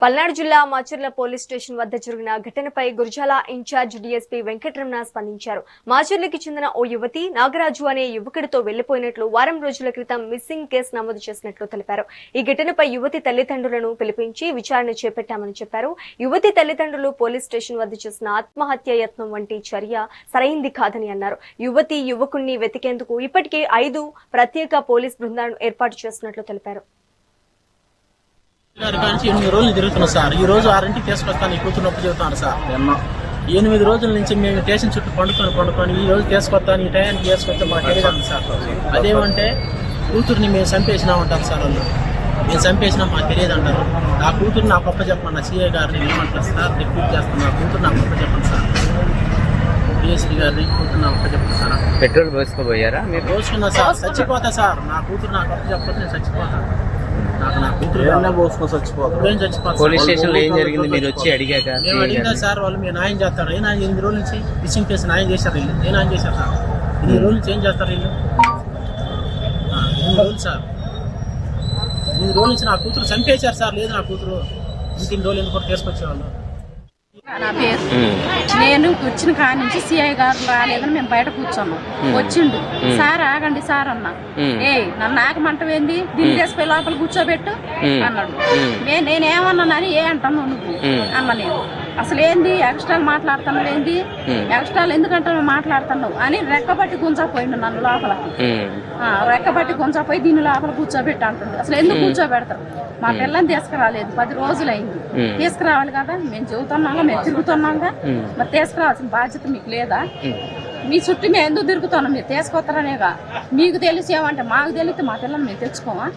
పల్నాడు జిల్లా Macherla police station వద్ద జరిగిన ఘటనపై గురజాల ఇన్ఛార్జ్ డీఎస్పీ వెంకటరమణ స్పందించారు. మాచర్లకి చెందిన ఓ యువతి నాగరాజు అనే యువకుడితో వెళ్లిపోయినట్లు వారం రోజుల క్రితం మిస్సింగ్ కేసు నమోదు చేసినట్లు తెలిపారు. ఈ ఘటనపై యువతి తల్లిదండ్రులను పిలిపించి విచారణ చేపట్టామని చెప్పారు. యువతి తల్లిదండ్రులు పోలీస్ స్టేషన్ వద్ద చేసిన ఆత్మహత్య యత్నం వంటి చర్య సరైంది కాదని అన్నారు. యువతి యువకుణ్ణి వెతికేందుకు ఇప్పటికే 5 ప్రత్యేక పోలీస్ బృందాలను ఏర్పాటు చేసినట్లు తెలిపారు. 8 రోజులు తిరుగుతున్నా సార్. ఈ రోజు 6ంటికి తీసుకొస్తాను, ఈ కూతురు నొప్పి చెబుతాను సార్. 8 రోజుల నుంచి మేము స్టేషన్ చుట్టూ పండుకొని ఈ రోజు తీసుకొస్తాను, ఈ టైంకి తీసుకొస్తే మాకు తెలియదు సార్. అదేమంటే కూతుర్ని మేము చంపేసినామంటారు సార్. వాళ్ళు మేము చంపేసినా మాకు తెలియదు అంటారు. నా కూతురు నాకు గొప్ప చెప్పండి, సిఐ గారిని ఏమంటారు సార్, రిక్వెస్ట్ చేస్తాను. నా కూతురు నాకు గొప్ప చెప్పండి సార్. డిఎస్పీ గారిని కూతురు నాకు గొప్ప చెప్పండి సార్. పెట్రోల్ పోసుకోబోయారా? మీరు పోసుకున్నా సార్, చచ్చిపోతా సార్. నా కూతురు నాకు గొప్ప చెప్పకపోతే నేను చచ్చిపోతాను. పోలీస్ స్టేషన్ లో ఏం జరిగింది మీరు వచ్చి అడిగాక? మేము అడిగినా సార్, వాళ్ళు మీరు న్యాయం చేస్తారు. 8 రోజుల నుంచి మిస్సింగ్ కేసు న్యాయం చేశారు వీళ్ళు. ఏ న్యాయం చేశారు సార్? 8 రోజుల నుంచి ఏం చేస్తారు వీళ్ళు? 8 రోజులు సార్. 8 రోజుల నుంచి నా కూతురు చంపేశారు సార్. లేదు నా కూతురు 3 రోజులు ఎందుకు తీసుకొచ్చేవాళ్ళు. నా పేరు నేను వచ్చిన కాడ నుంచి సిఐ గారు రాలేదని మేము బయట కూర్చున్నాం. వచ్చిండు, సార్ ఆగండి సార్ అన్నా. నన్ను ఆగమంటవేంది, దీన్ని తీసుకుపోయి లోపల కూర్చోబెట్టు అన్నాడు. నేనేమన్నానని అంటాను నువ్వు అన్న. నేను అసలు ఏంది ఎక్స్ట్రాలు మాట్లాడుతున్నావు, ఏంది ఎక్స్ట్రాలు ఎందుకంటే మాట్లాడుతున్నావు అని రెక్కబట్టి గుంజాపోయిండు నన్ను లోపలకి. రెక్కబట్టి గుంజాపోయి దీన్ని లోపల కూర్చోబెట్టి అంటుంది. అసలు ఎందుకు కూర్చోబెడతారు? మా పిల్లని తీసుకురాలేదు, 10 రోజులు అయింది. తీసుకురావాలి కదా, మేము చెబుతున్నాగా, మేము తిరుగుతున్నాగా, మరి తీసుకురావాల్సిన బాధ్యత మీకు లేదా? మీ చుట్టూ మేము ఎందుకు తిరుగుతున్నాం? మీరు తీసుకొస్తారనేగా. మీకు తెలిసి ఏమంటే మాకు తెలిస్తే మా పిల్లల్ని మేము తెచ్చుకోమా?